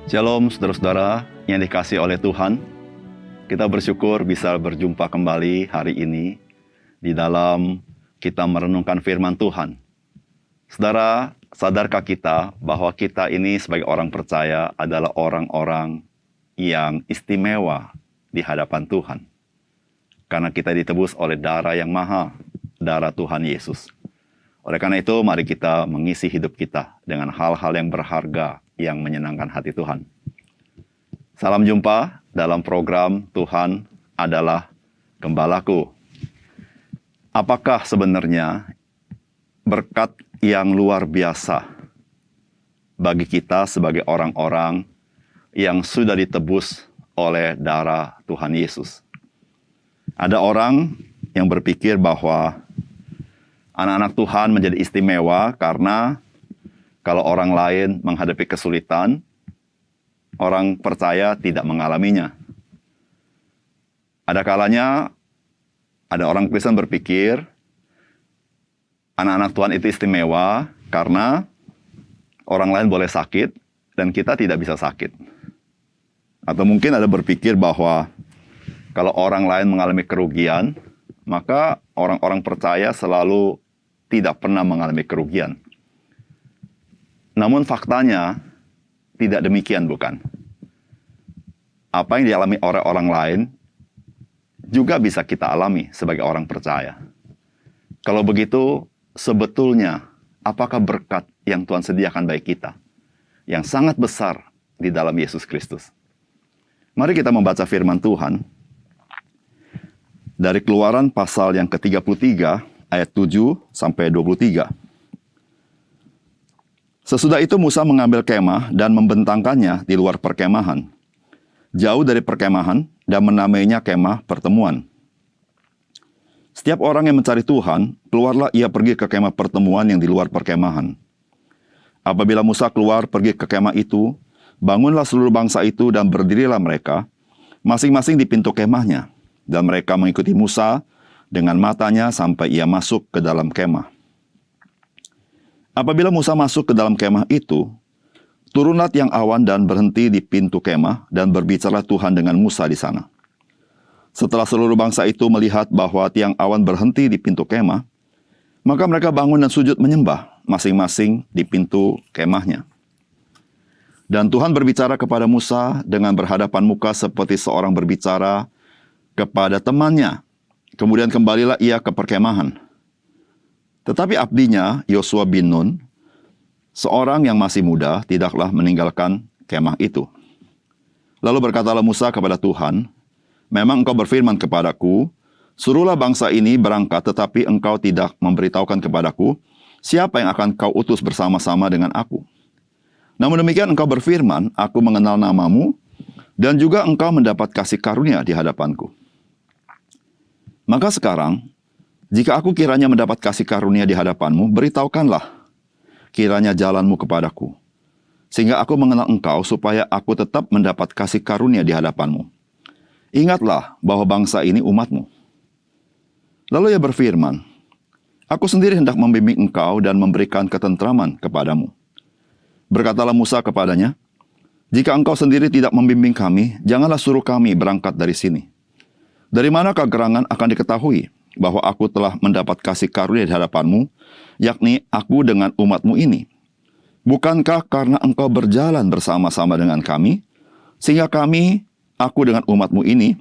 Shalom saudara-saudara yang dikasihi oleh Tuhan. Kita bersyukur bisa berjumpa kembali hari ini di dalam kita merenungkan firman Tuhan. Saudara, sadarkah kita bahwa kita ini sebagai orang percaya adalah orang-orang yang istimewa di hadapan Tuhan? Karena kita ditebus oleh darah yang mahal, darah Tuhan Yesus. Oleh karena itu, mari kita mengisi hidup kita dengan hal-hal yang berharga yang menyenangkan hati Tuhan. Salam jumpa dalam program Tuhan adalah Gembalaku. Apakah sebenarnya berkat yang luar biasa bagi kita sebagai orang-orang yang sudah ditebus oleh darah Tuhan Yesus? Ada orang yang berpikir bahwa anak-anak Tuhan menjadi istimewa karena kalau orang lain menghadapi kesulitan, orang percaya tidak mengalaminya. Ada kalanya ada orang Kristen berpikir anak-anak Tuhan itu istimewa karena orang lain boleh sakit dan kita tidak bisa sakit. Atau mungkin ada berpikir bahwa kalau orang lain mengalami kerugian, maka orang-orang percaya selalu tidak pernah mengalami kerugian. Namun faktanya tidak demikian, bukan? Apa yang dialami oleh orang lain juga bisa kita alami sebagai orang percaya. Kalau begitu, sebetulnya apakah berkat yang Tuhan sediakan bagi kita yang sangat besar di dalam Yesus Kristus? Mari kita membaca firman Tuhan dari Keluaran pasal yang ke-33 ayat 7 sampai 23. Sesudah itu Musa mengambil kemah dan membentangkannya di luar perkemahan, jauh dari perkemahan, dan menamainya kemah pertemuan. Setiap orang yang mencari Tuhan, keluarlah ia pergi ke kemah pertemuan yang di luar perkemahan. Apabila Musa keluar pergi ke kemah itu, bangunlah seluruh bangsa itu dan berdirilah mereka, masing-masing di pintu kemahnya, dan mereka mengikuti Musa dengan matanya sampai ia masuk ke dalam kemah. Apabila Musa masuk ke dalam kemah itu, turunlah tiang awan dan berhenti di pintu kemah, dan berbicara Tuhan dengan Musa di sana. Setelah seluruh bangsa itu melihat bahwa tiang awan berhenti di pintu kemah, maka mereka bangun dan sujud menyembah, masing-masing di pintu kemahnya. Dan Tuhan berbicara kepada Musa dengan berhadapan muka seperti seorang berbicara kepada temannya. Kemudian kembalilah ia ke perkemahan. Tetapi abdinya, Yosua bin Nun, seorang yang masih muda, tidaklah meninggalkan kemah itu. Lalu berkatalah Musa kepada Tuhan, "Memang engkau berfirman kepadaku, suruhlah bangsa ini berangkat, tetapi engkau tidak memberitahukan kepadaku, siapa yang akan kau utus bersama-sama dengan aku. Namun demikian engkau berfirman, aku mengenal namamu, dan juga engkau mendapat kasih karunia di hadapanku. Maka sekarang, jika aku kiranya mendapat kasih karunia di hadapanmu, beritahukanlah kiranya jalanmu kepadaku, sehingga aku mengenal engkau supaya aku tetap mendapat kasih karunia di hadapanmu. Ingatlah bahwa bangsa ini umatmu." Lalu ia berfirman, "Aku sendiri hendak membimbing engkau dan memberikan ketentraman kepadamu." Berkatalah Musa kepadanya, "Jika engkau sendiri tidak membimbing kami, janganlah suruh kami berangkat dari sini. Dari manakah gerangan akan diketahui bahwa aku telah mendapat kasih karunia di hadapanmu, yakni aku dengan umatmu ini? Bukankah karena engkau berjalan bersama-sama dengan kami, sehingga aku dengan umatmu ini,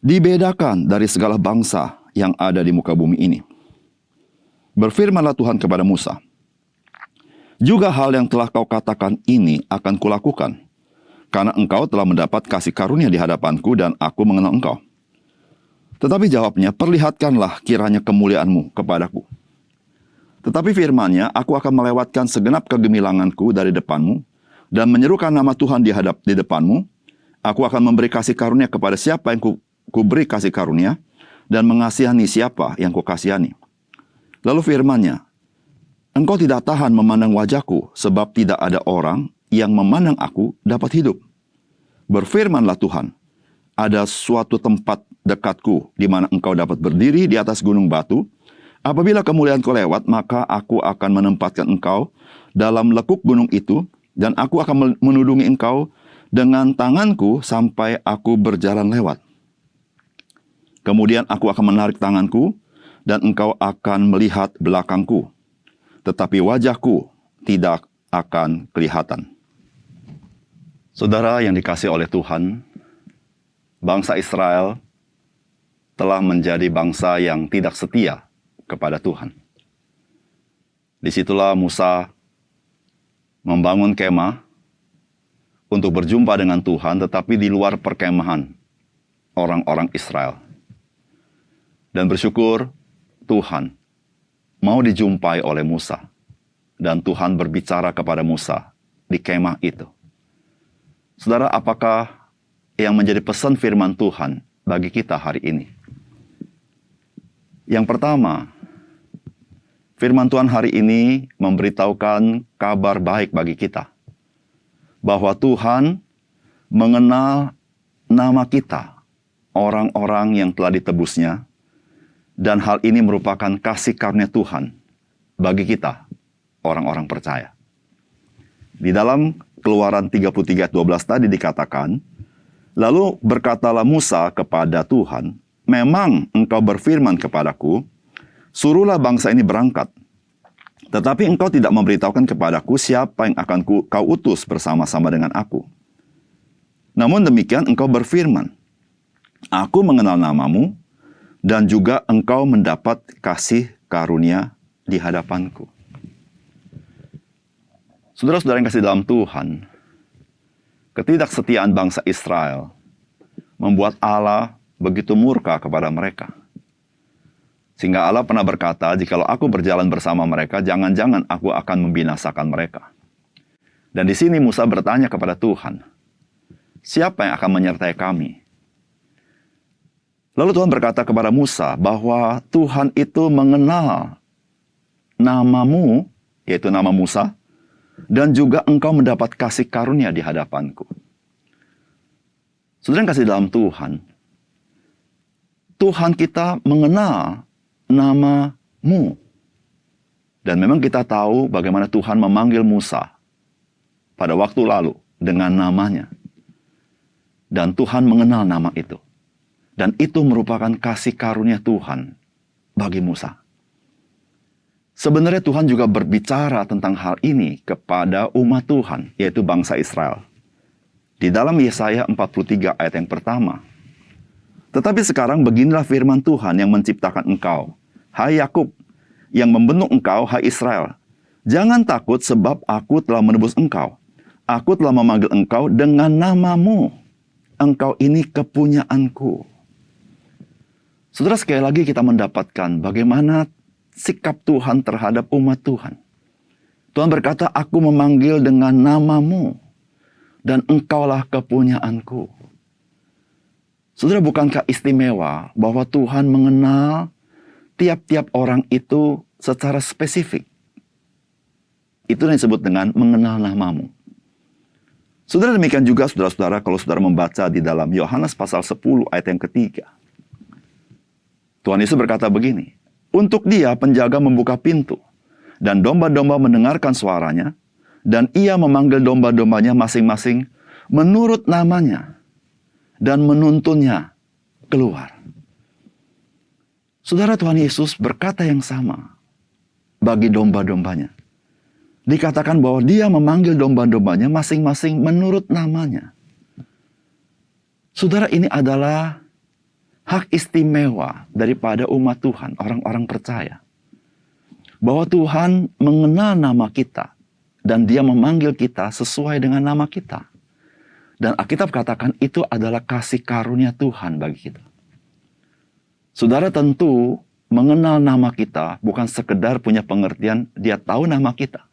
dibedakan dari segala bangsa yang ada di muka bumi ini?" Berfirmanlah Tuhan kepada Musa, "Juga hal yang telah kau katakan ini akan kulakukan, karena engkau telah mendapat kasih karunia di hadapanku dan aku mengenal engkau. Tetapi jawabnya, perlihatkanlah kiranya kemuliaanmu kepadaku. Tetapi firman-Nya, aku akan melewatkan segenap kegemilanganku dari depanmu, dan menyerukan nama Tuhan di depanmu. Aku akan memberi kasih karunia kepada siapa yang kuberi kasih karunia, dan mengasihani siapa yang kukasihani. Lalu firman-Nya, engkau tidak tahan memandang wajahku, sebab tidak ada orang yang memandang aku dapat hidup. Berfirmanlah Tuhan, ada suatu tempat dekatku di mana engkau dapat berdiri di atas gunung batu. Apabila kemuliaanku lewat, maka aku akan menempatkan engkau dalam lekuk gunung itu, Dan aku akan menudungi engkau dengan tanganku sampai aku berjalan lewat. Kemudian aku akan menarik tanganku, dan engkau akan melihat belakangku, tetapi wajahku tidak akan kelihatan. Saudara yang dikasihi oleh Tuhan, bangsa Israel telah menjadi bangsa yang tidak setia kepada Tuhan. Disitulah Musa membangun kemah untuk berjumpa dengan Tuhan, tetapi di luar perkemahan orang-orang Israel. Dan bersyukur Tuhan mau dijumpai oleh Musa. Dan Tuhan berbicara kepada Musa di kemah itu. Saudara, apakah yang menjadi pesan firman Tuhan bagi kita hari ini? Yang pertama, firman Tuhan hari ini memberitahukan kabar baik bagi kita. Bahwa Tuhan mengenal nama kita, orang-orang yang telah ditebusnya, dan hal ini merupakan kasih karunia Tuhan bagi kita, orang-orang percaya. Di dalam Keluaran 33:12 tadi dikatakan, lalu berkatalah Musa kepada Tuhan, memang engkau berfirman kepadaku, suruhlah bangsa ini berangkat. Tetapi engkau tidak memberitahukan kepadaku siapa yang akan kau utus bersama-sama dengan aku. Namun demikian engkau berfirman, aku mengenal namamu, dan juga engkau mendapat kasih karunia di hadapanku. Saudara-saudara yang kasih dalam Tuhan, ketidaksetiaan bangsa Israel membuat Allah begitu murka kepada mereka. Sehingga Allah pernah berkata, jikalau aku berjalan bersama mereka, jangan-jangan aku akan membinasakan mereka. Dan di sini Musa bertanya kepada Tuhan, siapa yang akan menyertai kami? Lalu Tuhan berkata kepada Musa bahwa Tuhan itu mengenal namamu, yaitu nama Musa, dan juga engkau mendapat kasih karunia di hadapanku. Saudara yang kasih dalam Tuhan, Tuhan kita mengenal namamu. Dan memang kita tahu bagaimana Tuhan memanggil Musa pada waktu lalu dengan namanya. Dan Tuhan mengenal nama itu. Dan itu merupakan kasih karunia Tuhan bagi Musa. Sebenarnya Tuhan juga berbicara tentang hal ini kepada umat Tuhan, yaitu bangsa Israel. Di dalam Yesaya 43 ayat yang pertama. Tetapi sekarang beginilah firman Tuhan yang menciptakan engkau, hai Yakub, yang membentuk engkau, hai Israel. Jangan takut sebab aku telah menebus engkau. Aku telah memanggil engkau dengan namamu. Engkau ini kepunyaanku. Saudara, sekali lagi kita mendapatkan bagaimana sikap Tuhan terhadap umat Tuhan. Tuhan berkata, aku memanggil dengan namamu, dan engkaulah kepunyaanku. Saudara, bukankah istimewa bahwa Tuhan mengenal tiap-tiap orang itu secara spesifik? Itu yang disebut dengan mengenal namamu. Saudara, demikian juga saudara-saudara kalau saudara membaca di dalam Yohanes pasal 10 ayat yang ketiga. Tuhan Yesus berkata begini, untuk dia penjaga membuka pintu, dan domba-domba mendengarkan suaranya, dan ia memanggil domba-dombanya masing-masing menurut namanya, dan menuntunnya keluar. Saudara, Tuhan Yesus berkata yang sama bagi domba-dombanya. Dikatakan bahwa dia memanggil domba-dombanya masing-masing menurut namanya. Saudara, ini adalah hak istimewa daripada umat Tuhan, orang-orang percaya. Bahwa Tuhan mengenal nama kita, dan dia memanggil kita sesuai dengan nama kita. Dan Alkitab katakan itu adalah kasih karunia Tuhan bagi kita. Saudara, tentu mengenal nama kita bukan sekedar punya pengertian dia tahu nama kita.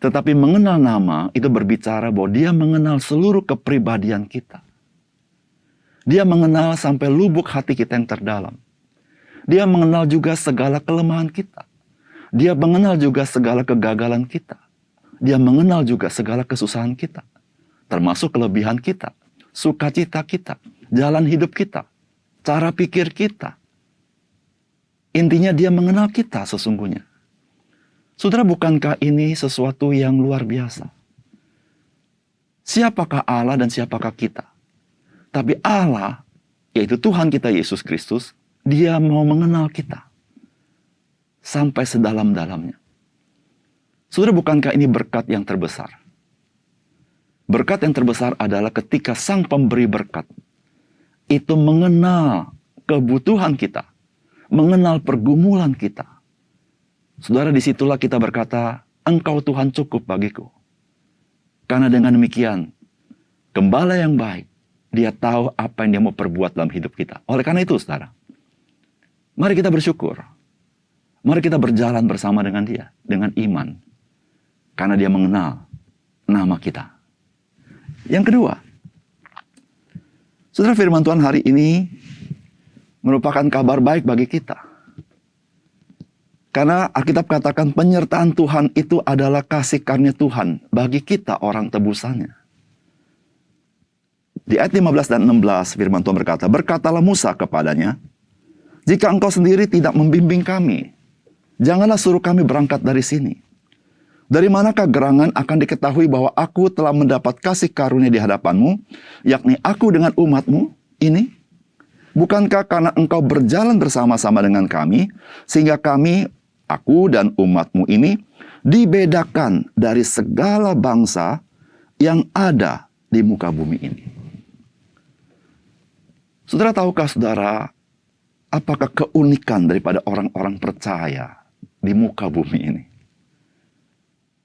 Tetapi mengenal nama itu berbicara bahwa dia mengenal seluruh kepribadian kita. Dia mengenal sampai lubuk hati kita yang terdalam. Dia mengenal juga segala kelemahan kita. Dia mengenal juga segala kegagalan kita. Dia mengenal juga segala kesusahan kita. Termasuk kelebihan kita, sukacita kita, jalan hidup kita, cara pikir kita. Intinya dia mengenal kita sesungguhnya. Saudara, bukankah ini sesuatu yang luar biasa? siapakah Allah dan siapakah kita. Tapi Allah, yaitu Tuhan kita Yesus Kristus, Dia mau mengenal kita sampai sedalam-dalamnya. Saudara, bukankah ini berkat yang terbesar? Berkat yang terbesar adalah ketika Sang Pemberi berkat itu mengenal kebutuhan kita, mengenal pergumulan kita. Saudara, disitulah kita berkata, Engkau Tuhan cukup bagiku. Karena dengan demikian, gembala yang baik, Dia tahu apa yang Dia mau perbuat dalam hidup kita. Oleh karena itu, saudara, mari kita bersyukur. Mari kita berjalan bersama dengan Dia, dengan iman. Karena Dia mengenal nama kita. Yang kedua, saudara, firman Tuhan hari ini merupakan kabar baik bagi kita. Karena Alkitab katakan penyertaan Tuhan itu adalah kasih karunia Tuhan bagi kita orang tebusannya. Di ayat 15 dan 16 firman Tuhan berkata, berkatalah Musa kepadanya, jika engkau sendiri tidak membimbing kami, janganlah suruh kami berangkat dari sini. Dari manakah gerangan akan diketahui bahwa aku telah mendapat kasih karunia di hadapanmu, yakni aku dengan umatmu ini? Bukankah karena engkau berjalan bersama-sama dengan kami, sehingga kami, aku dan umatmu ini, dibedakan dari segala bangsa yang ada di muka bumi ini. Saudara, tahukah saudara, apakah keunikan daripada orang-orang percaya di muka bumi ini?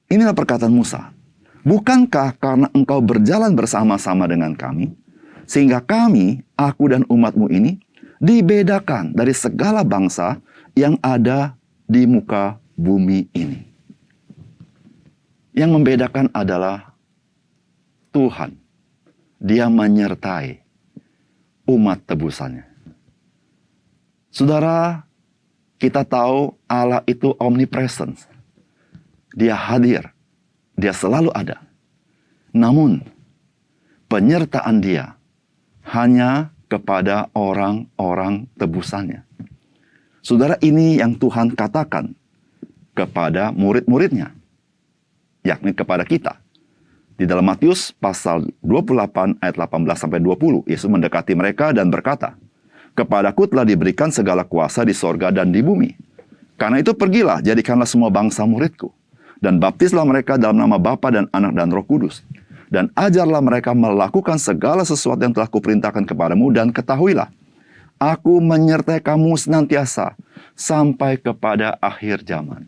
Inilah perkataan Musa. Bukankah karena engkau berjalan bersama-sama dengan kami, sehingga kami, aku dan umatmu ini, dibedakan dari segala bangsa yang ada di muka bumi ini. Yang membedakan adalah Tuhan. Dia menyertai umat tebusannya. Saudara, kita tahu Allah itu omnipresent. Dia hadir. Dia selalu ada. Namun, penyertaan Dia hanya kepada orang-orang tebusannya. Saudara, ini yang Tuhan katakan kepada murid-muridnya, yakni kepada kita. Di dalam Matius pasal 28 ayat 18-20, Yesus mendekati mereka dan berkata, kepadaku telah diberikan segala kuasa di sorga dan di bumi. Karena itu pergilah, jadikanlah semua bangsa muridku. Dan baptislah mereka dalam nama Bapa dan Anak dan Roh Kudus. Dan ajarlah mereka melakukan segala sesuatu yang telah kuperintahkan kepadamu. Dan ketahuilah, aku menyertai kamu senantiasa sampai kepada akhir zaman.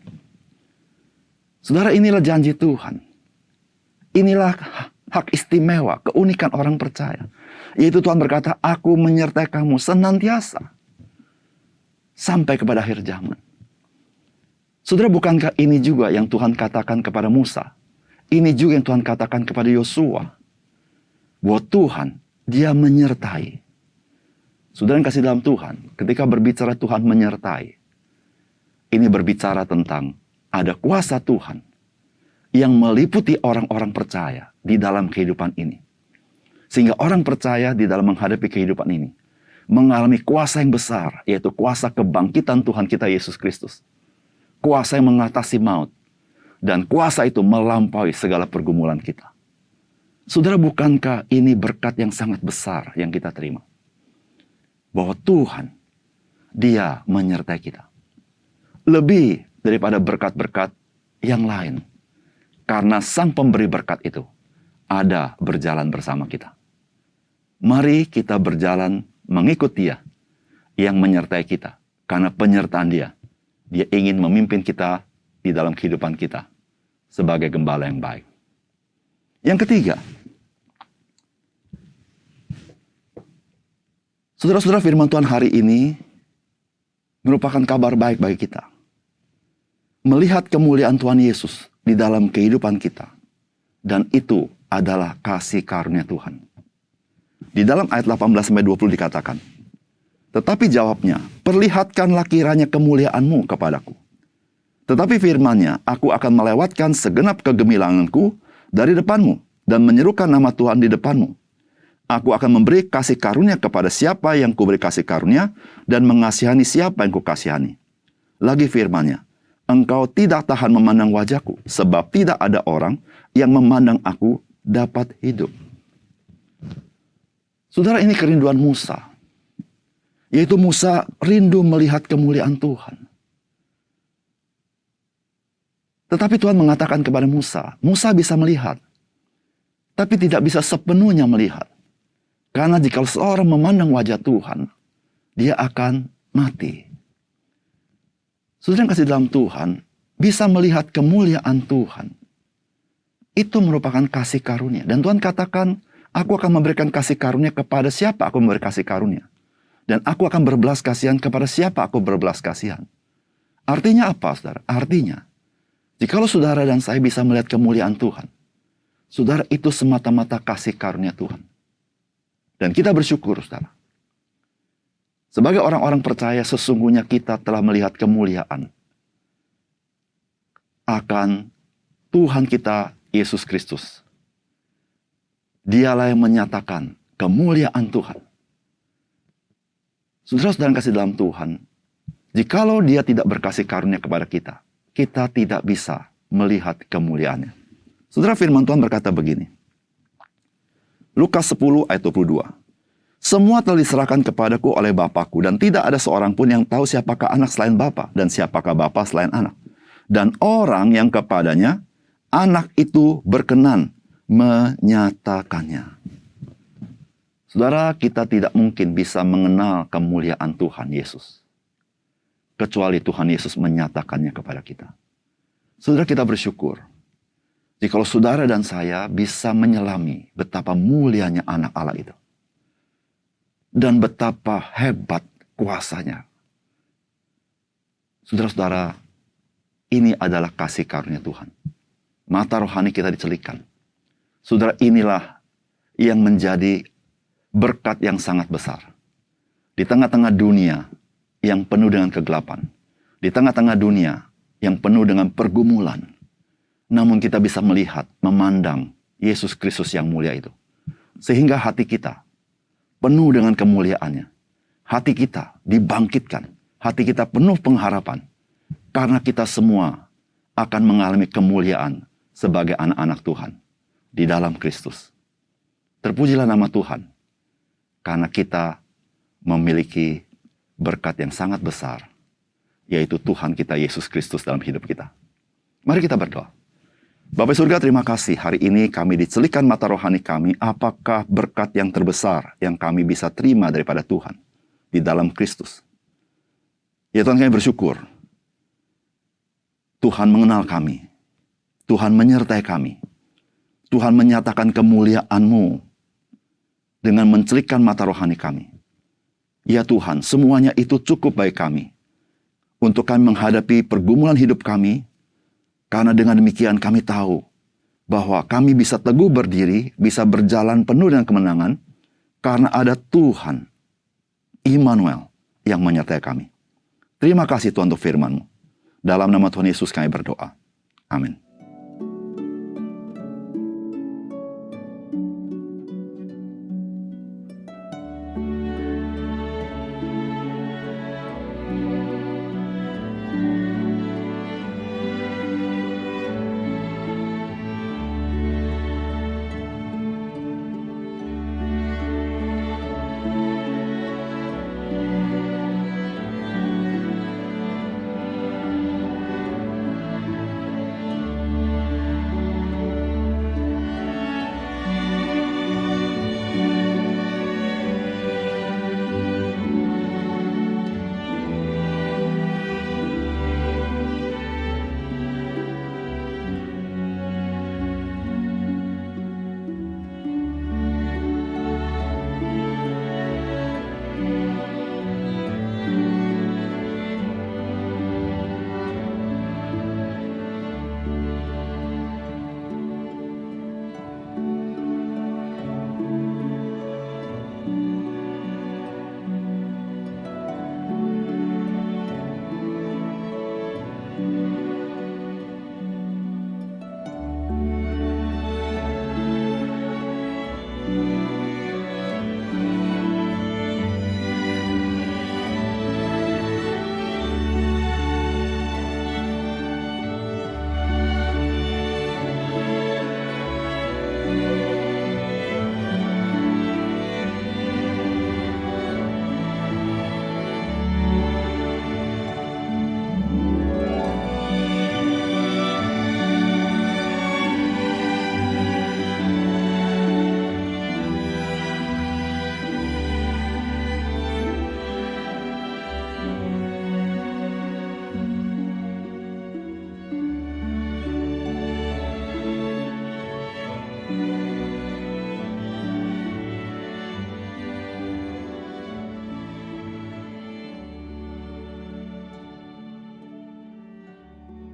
Saudara, inilah janji Tuhan. Inilah hak istimewa, keunikan orang percaya. Yaitu Tuhan berkata, aku menyertai kamu senantiasa sampai kepada akhir zaman. Saudara, bukankah ini juga yang Tuhan katakan kepada Musa? Ini juga yang Tuhan katakan kepada Yosua. Bahwa Tuhan, Dia menyertai. Saudara yang kasih dalam Tuhan, ketika berbicara Tuhan menyertai, ini berbicara tentang ada kuasa Tuhan yang meliputi orang-orang percaya di dalam kehidupan ini. Sehingga orang percaya di dalam menghadapi kehidupan ini mengalami kuasa yang besar, yaitu kuasa kebangkitan Tuhan kita Yesus Kristus. Kuasa yang mengatasi maut. Dan kuasa itu melampaui segala pergumulan kita. Saudara, bukankah ini berkat yang sangat besar yang kita terima? Bahwa Tuhan, Dia menyertai kita. Lebih daripada berkat-berkat yang lain. Karena Sang Pemberi berkat itu ada berjalan bersama kita. Mari kita berjalan mengikut Dia yang menyertai kita. Karena penyertaan Dia ingin memimpin kita di dalam kehidupan kita sebagai gembala yang baik. Yang ketiga, saudara-saudara, firman Tuhan hari ini merupakan kabar baik bagi kita. Melihat kemuliaan Tuhan Yesus di dalam kehidupan kita. Dan itu adalah kasih karunia Tuhan. Di dalam ayat 18-20 dikatakan, tetapi jawabnya, perlihatkanlah kiranya kemuliaanmu kepadaku. Tetapi firman-Nya, aku akan melewatkan segenap kegemilanganku dari depanmu dan menyerukan nama Tuhan di depanmu. Aku akan memberi kasih karunia kepada siapa yang kuberi kasih karunia dan mengasihani siapa yang kukasihani. Lagi firman-Nya, engkau tidak tahan memandang wajahku, sebab tidak ada orang yang memandang aku dapat hidup. Saudara, ini kerinduan Musa. Yaitu Musa rindu melihat kemuliaan Tuhan. Tetapi Tuhan mengatakan kepada Musa, Musa bisa melihat, tapi tidak bisa sepenuhnya melihat. Karena jika seorang memandang wajah Tuhan, dia akan mati. Saudara yang kasih dalam Tuhan, bisa melihat kemuliaan Tuhan. Itu merupakan kasih karunia. Dan Tuhan katakan, aku akan memberikan kasih karunia kepada siapa aku memberi kasih karunia. Dan aku akan berbelas kasihan kepada siapa aku berbelas kasihan. Artinya apa, saudara? Artinya, jikalau saudara dan saya bisa melihat kemuliaan Tuhan, saudara, itu semata-mata kasih karunia Tuhan. Dan kita bersyukur, saudara. Sebagai orang-orang percaya, sesungguhnya kita telah melihat kemuliaan akan Tuhan kita, Yesus Kristus. Dialah yang menyatakan kemuliaan Tuhan. Saudara-saudara yang kasih dalam Tuhan, jikalau dia tidak berkasih karunia kepada kita, kita tidak bisa melihat kemuliaannya. Saudara, firman Tuhan berkata begini. Lukas 10 ayat 22. Semua telah diserahkan kepadaku oleh Bapakku, dan tidak ada seorang pun yang tahu siapakah anak selain Bapa, dan siapakah Bapa selain anak. Dan orang yang kepadanya anak itu berkenan menyatakannya. Saudara, kita tidak mungkin bisa mengenal kemuliaan Tuhan Yesus, kecuali Tuhan Yesus menyatakannya kepada kita. Saudara, kita bersyukur jikalau saudara dan saya bisa menyelami betapa mulianya anak Allah itu. Dan betapa hebat kuasanya. Saudara-saudara, ini adalah kasih karunia Tuhan. Mata rohani kita dicelikan. Saudara, inilah yang menjadi berkat yang sangat besar. Di tengah-tengah dunia yang penuh dengan kegelapan. Di tengah-tengah dunia yang penuh dengan pergumulan. Namun kita bisa melihat, memandang Yesus Kristus yang mulia itu. Sehingga hati kita penuh dengan kemuliaannya. Hati kita dibangkitkan. Hati kita penuh pengharapan. Karena kita semua akan mengalami kemuliaan sebagai anak-anak Tuhan di dalam Kristus. Terpujilah nama Tuhan. Karena kita memiliki berkat yang sangat besar. Yaitu Tuhan kita Yesus Kristus dalam hidup kita. Mari kita berdoa. Bapa surga, terima kasih hari ini kami dicelikan mata rohani kami. Apakah berkat yang terbesar yang kami bisa terima daripada Tuhan di dalam Kristus. Ya Tuhan, kami bersyukur. Tuhan mengenal kami. Tuhan menyertai kami. Tuhan menyatakan kemuliaan-Mu dengan mencelikkan mata rohani kami. Ya Tuhan, semuanya itu cukup bagi kami. Untuk kami menghadapi pergumulan hidup kami. Karena dengan demikian kami tahu bahwa kami bisa teguh berdiri, bisa berjalan penuh dengan kemenangan. Karena ada Tuhan, Immanuel, yang menyertai kami. Terima kasih Tuhan untuk firman-Mu. Dalam nama Tuhan Yesus kami berdoa. Amin.